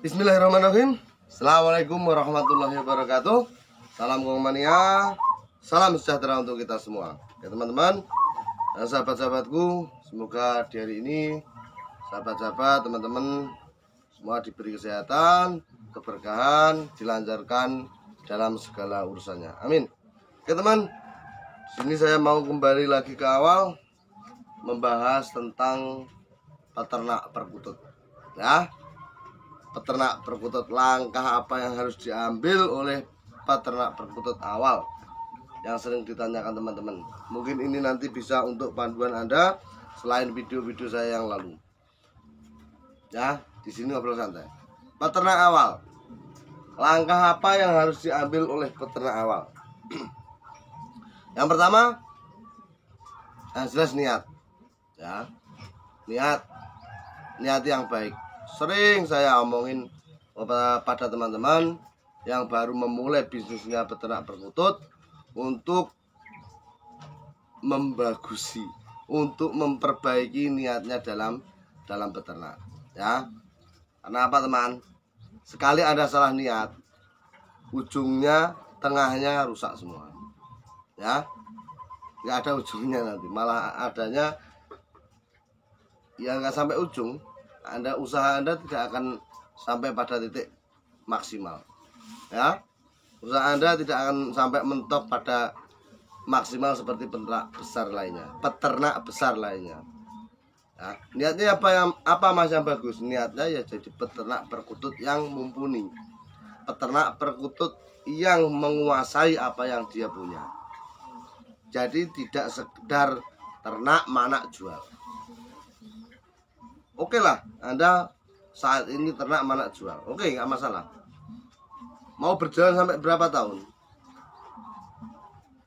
Bismillahirrahmanirrahim. Assalamualaikum warahmatullahi wabarakatuh. Salam Gongmania, salam sejahtera untuk kita semua. Ya teman-teman, sahabat-sahabatku, semoga di hari ini sahabat-sahabat, teman-teman semua diberi kesehatan, keberkahan, dilancarkan dalam segala urusannya. Amin. Oke teman, sini saya mau kembali lagi ke awal, membahas tentang peternak perkutut. Ya, peternak perkutut, langkah apa yang harus diambil oleh peternak perkutut awal yang sering ditanyakan teman-teman. Mungkin ini nanti bisa untuk panduan Anda selain video-video saya yang lalu. Ya, di sini ngobrol santai. Peternak awal, langkah apa yang harus diambil oleh peternak awal? Yang pertama, yang jelas niat. Ya, niat yang baik. Sering saya omongin pada teman-teman yang baru memulai bisnisnya peternak perkutut untuk membagusi, untuk memperbaiki niatnya dalam peternak. Ya, karena apa teman? Sekali Anda salah niat, ujungnya, tengahnya rusak semua. Ya, nggak ada ujungnya nanti, malah adanya ya nggak sampai ujung. Usaha Anda tidak akan sampai pada titik maksimal. Ya, usaha Anda tidak akan sampai mentok pada maksimal seperti peternak besar lainnya. Ya, niatnya apa Mas yang bagus? Niatnya ya jadi peternak perkutut yang mumpuni, peternak perkutut yang menguasai apa yang dia punya. Jadi tidak sekedar ternak manak jual. Oke lah, Anda saat ini ternak manak jual, oke, nggak masalah. Mau berjalan sampai berapa tahun?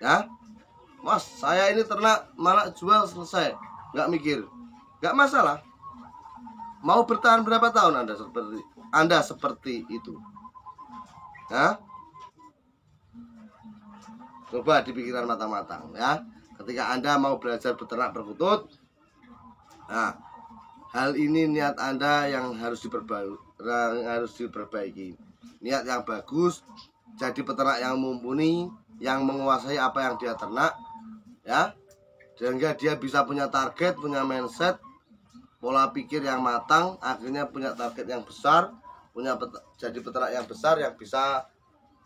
Ya, Mas, saya ini ternak manak jual selesai, nggak mikir, nggak masalah. Mau bertahan berapa tahun Anda seperti itu? Ya, coba dipikirkan matang-matang ya. Ketika Anda mau belajar beternak perkutut, nah, hal ini niat Anda yang harus diperbaiki. Niat yang bagus, jadi peternak yang mumpuni, yang menguasai apa yang dia ternak, ya, sehingga dia bisa punya target, punya mindset, pola pikir yang matang, akhirnya punya target yang besar, jadi peternak yang besar yang bisa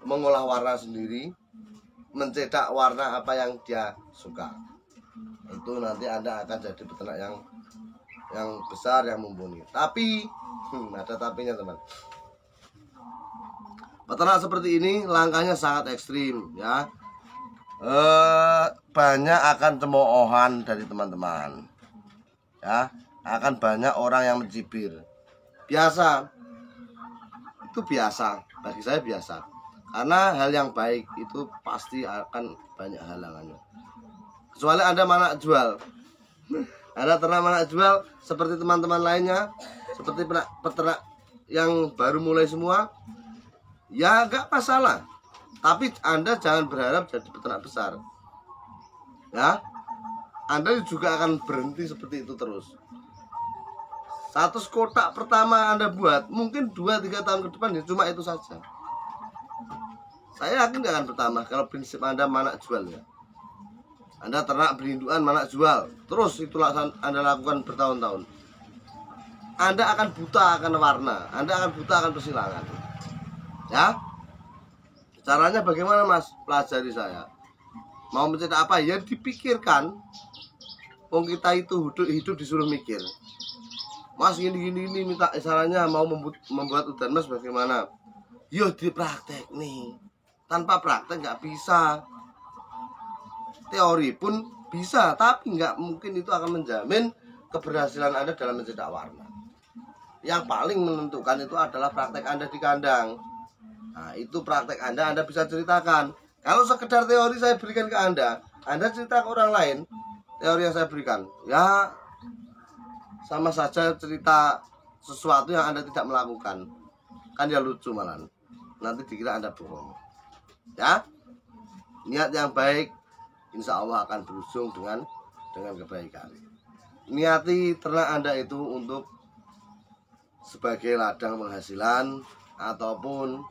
mengolah warna sendiri, mencetak warna apa yang dia suka. Itu nanti Anda akan jadi peternak yang besar, yang mumpuni. Tapi ada tapinya teman. Peternak seperti ini langkahnya sangat ekstrim ya. Banyak akan cemoohan dari teman-teman. Ya, akan banyak orang yang mencibir. Biasa. Itu biasa, bagi saya biasa. Karena hal yang baik itu pasti akan banyak halangannya. Kecuali Anda manak jual. Ada ternak manak jual seperti teman-teman lainnya, seperti peternak yang baru mulai semua, ya nggak masalah. Tapi Anda jangan berharap jadi peternak besar. Ya, Anda juga akan berhenti seperti itu terus. 100 kotak pertama Anda buat, mungkin 2-3 tahun ke depan ya cuma itu saja. Saya yakin nggak akan bertambah kalau prinsip Anda manak jual ya. Anda ternak berinduan manak jual, terus itulah Anda lakukan bertahun-tahun. Anda akan buta akan warna, Anda akan buta akan persilangan. Ya, caranya bagaimana Mas? Pelajari saya. Mau mencetak apa? Ya dipikirkan. Wong kita itu hidup disuruh mikir. Mas gini minta sarannya, mau membuat udan mas bagaimana? Yo dipraktek nih. Tanpa praktek nggak bisa. Teori pun bisa, tapi nggak mungkin itu akan menjamin keberhasilan Anda dalam mencetak warna. Yang paling menentukan itu adalah praktek Anda di kandang. Nah, itu praktek Anda bisa ceritakan. Kalau sekedar teori saya berikan ke Anda cerita ke orang lain, teori yang saya berikan, ya sama saja cerita sesuatu yang Anda tidak melakukan. Kan ya lucu malah. Nanti dikira Anda bohong. Ya, niat yang baik insya Allah akan berujung dengan kebaikan. Niati ternak Anda itu untuk sebagai ladang penghasilan, ataupun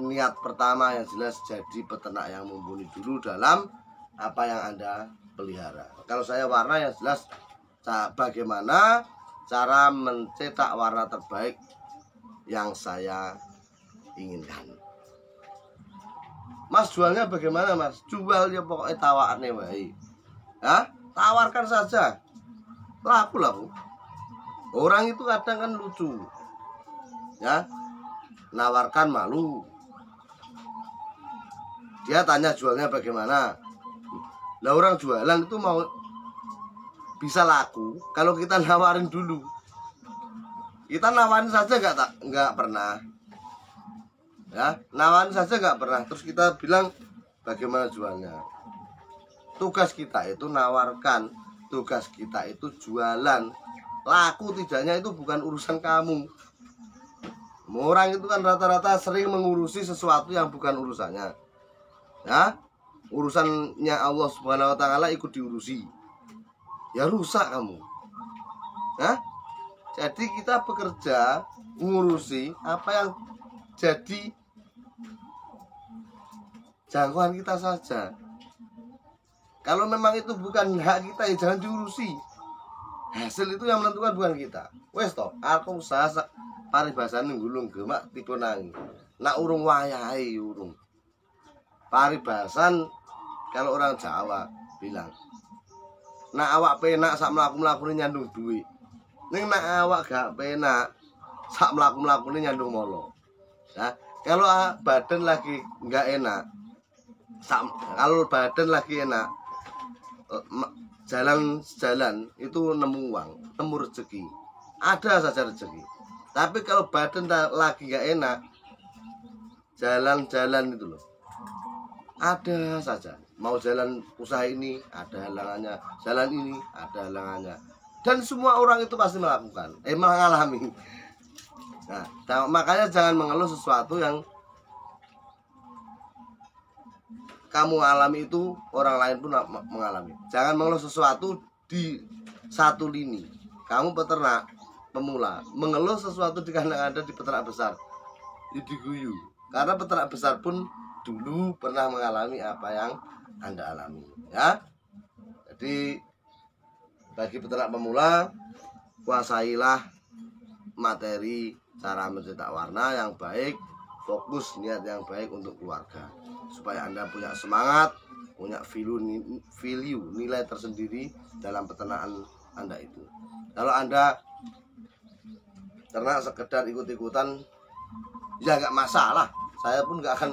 niat pertama yang jelas jadi peternak yang mumpuni dulu dalam apa yang Anda pelihara. Kalau saya warna yang jelas bagaimana cara mencetak warna terbaik yang saya inginkan. Mas jualnya bagaimana Mas? Jual ya pokoknya tawarannya baik. Ya, tawarkan saja. Laku. Orang itu kadang kan lucu. Ya. Nawarkan malu. Dia tanya jualnya bagaimana. Lah orang jualan itu mau bisa laku kalau kita nawarin dulu. Kita nawarin saja nggak pernah. Ya, nawarin saja nggak pernah. Terus kita bilang bagaimana jualnya. Tugas kita itu nawarkan, tugas kita itu jualan. Laku tidaknya itu bukan urusan kamu. Orang itu kan rata-rata sering mengurusi sesuatu yang bukan urusannya. Ya, urusannya Allah Subhanahu wa taala ikut diurusi. Ya rusak kamu. Ya? Jadi kita bekerja ngurusi apa yang jadi jangkauan kita saja. Kalau memang itu bukan hak kita ya jangan diurusi. Hasil itu yang menentukan bukan kita. Wes toh, aku usaha paribasane gulung gemak tipe nang. Nak urung wayahe urung. Paribasan kalau orang Jawa bilang, nak awak penak sak mlaku-mlakune nyandung duit. Ning nak awak gak penak sak mlaku-mlakune nyandung molo. Ya, kalau badan lagi nggak enak, kalau badan lagi enak, jalan itu nemu uang, nemu rezeki, ada saja rezeki. Tapi kalau badan lagi nggak enak, jalan-jalan itu loh, ada saja. Mau jalan usaha ini ada halangannya, jalan ini ada halangannya, dan semua orang itu pasti mengalami. Nah, makanya jangan mengeluh sesuatu yang kamu alami itu orang lain pun mengalami. Jangan mengeluh sesuatu di satu lini. Kamu peternak pemula mengeluh sesuatu di kandang Anda di peternak besar, diguyu. Karena peternak besar pun dulu pernah mengalami apa yang Anda alami, ya. Jadi bagi peternak pemula, kuasailah materi cara mencetak warna yang baik, fokus niat yang baik untuk keluarga, supaya Anda punya semangat, punya value nilai tersendiri dalam peternakan Anda itu. Kalau Anda ternak sekedar ikut-ikutan, ya nggak masalah. Saya pun nggak akan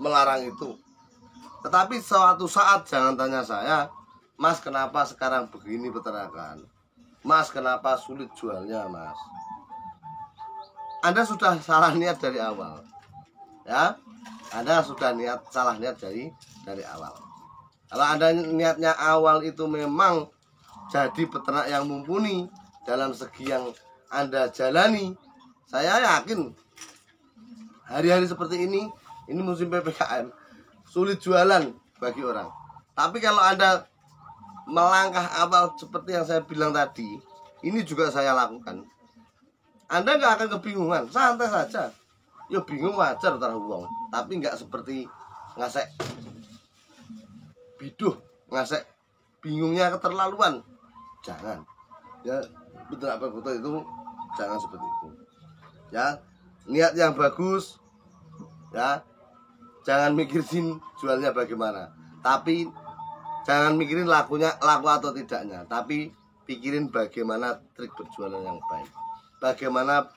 melarang itu. Tetapi suatu saat jangan tanya saya, Mas kenapa sekarang begini peternakan? Mas kenapa sulit jualnya Mas? Anda sudah salah niat dari awal, ya. Anda sudah salah niat dari awal. Kalau Anda niatnya awal itu memang jadi peternak yang mumpuni dalam segi yang Anda jalani, saya yakin hari-hari seperti ini musim PPKM, sulit jualan bagi orang. Tapi kalau Anda melangkah awal seperti yang saya bilang tadi, ini juga saya lakukan, Anda nggak akan kebingungan, santai saja. Ya bingung wajar terhubung, tapi nggak seperti ngasek biduh, ngasek bingungnya keterlaluan. Jangan. Ya betul apa betul itu jangan seperti itu. Ya, niat yang bagus, ya. Jangan mikirin jualnya bagaimana, tapi jangan mikirin laku atau tidaknya, tapi pikirin bagaimana trik berjualan yang baik, bagaimana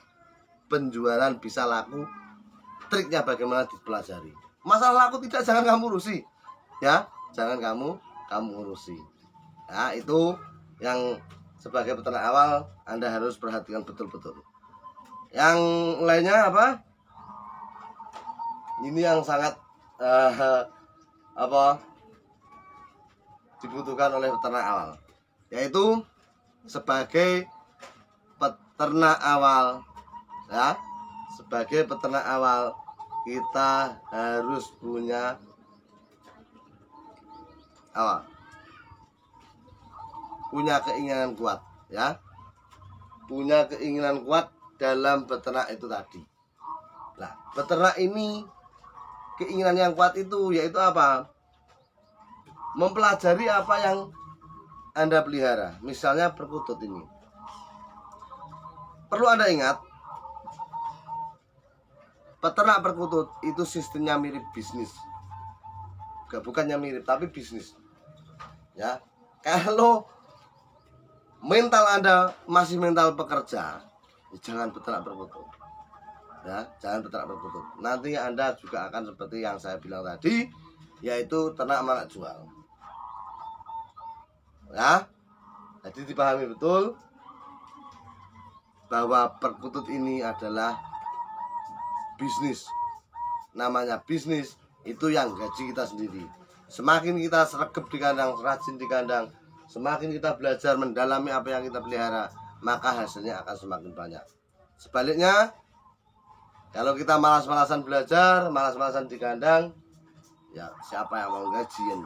penjualan bisa laku, triknya bagaimana dipelajari. Masalah laku tidak jangan kamu urusi, ya, jangan kamu urusi. Ya, itu yang sebagai peternak awal Anda harus perhatikan betul-betul. Yang lainnya apa? Ini yang sangat dibutuhkan oleh peternak awal, yaitu sebagai peternak awal, ya, sebagai peternak awal kita harus punya punya keinginan kuat, ya. punya keinginan kuat dalam beternak itu tadi. Nah, beternak ini keinginan yang kuat itu yaitu apa? Mempelajari apa yang Anda pelihara. Misalnya perkutut ini. Perlu Anda ingat, peternak perkutut itu sistemnya mirip bisnis. Bukannya mirip, tapi bisnis. Ya, kalau mental Anda masih mental pekerja, ya jangan peternak perkutut. Ya, jangan peternak perkutut. Nanti Anda juga akan seperti yang saya bilang tadi, yaitu ternak manak jual. Ya, jadi dipahami betul bahwa perkutut ini adalah bisnis. Namanya bisnis itu yang gaji kita sendiri. Semakin kita sergap di kandang, rajin di kandang, semakin kita belajar mendalami apa yang kita pelihara, maka hasilnya akan semakin banyak. Sebaliknya, kalau kita malas-malasan belajar, malas-malasan di kandang, ya siapa yang mau gajian?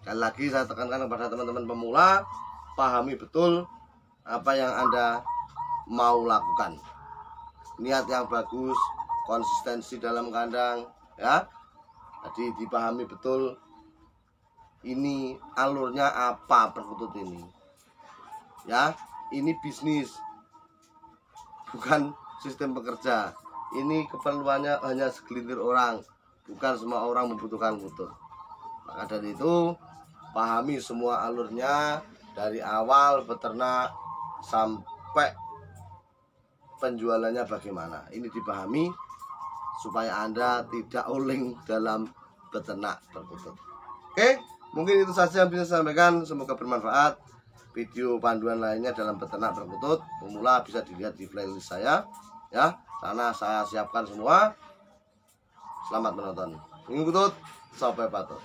Sekali lagi saya tekankan kepada teman-teman pemula, pahami betul apa yang Anda mau lakukan. Niat yang bagus, konsistensi dalam kandang, ya. Jadi dipahami betul ini alurnya apa perkutut ini. Ya, ini bisnis. Bukan sistem pekerja. Ini keperluannya hanya segelintir orang, bukan semua orang membutuhkan kutut. Maka dari itu, pahami semua alurnya dari awal beternak sampai penjualannya bagaimana. Ini dipahami supaya Anda tidak oleng dalam beternak perkutut. Oke, mungkin itu saja yang bisa saya sampaikan. Semoga bermanfaat. Video panduan lainnya dalam beternak perkutut pemula bisa dilihat di playlist saya, ya. Karena saya siapkan semua. Selamat menonton. Ingin kutut, sampai patut.